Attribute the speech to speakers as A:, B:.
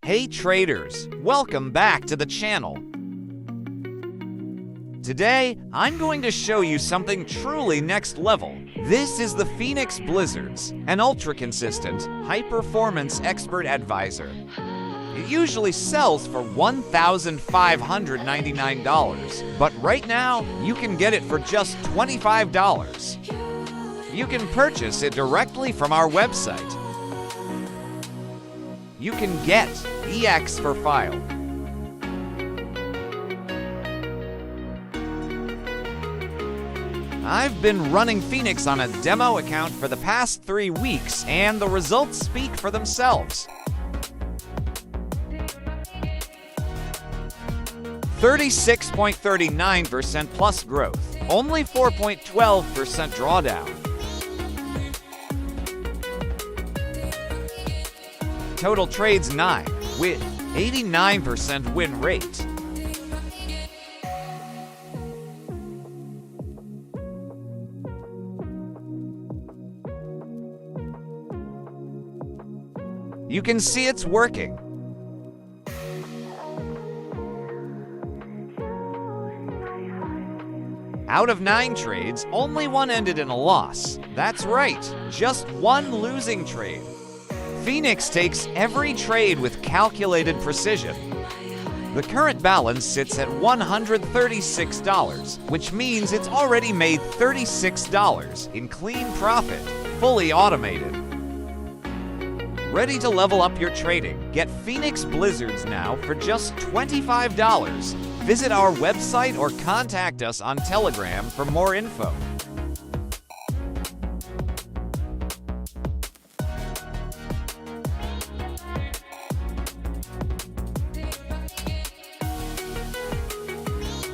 A: Hey traders, welcome back to the channel. Today, I'm going to show you something truly next level. This is the Phoenix Blizzards, an ultra-consistent, high-performance expert advisor. It usually sells for $1,599, but right now, you can get it for just $25. You can purchase it directly from our website. You can get EX for file. I've been running Phoenix on a demo account for the past 3 weeks, and the results speak for themselves. 36.39% plus growth, only 4.12% drawdown. Total trades 9, with 89% win rate. You can see it's working. Out of 9 trades, only 1 ended in a loss. That's right, just 1 losing trade. Phoenix takes every trade with calculated precision. The current balance sits at $136, which means it's already made $36 in clean profit, fully automated. Ready to level up your trading? Get Phoenix Blizzards now for just $25. Visit our website or contact us on Telegram for more info.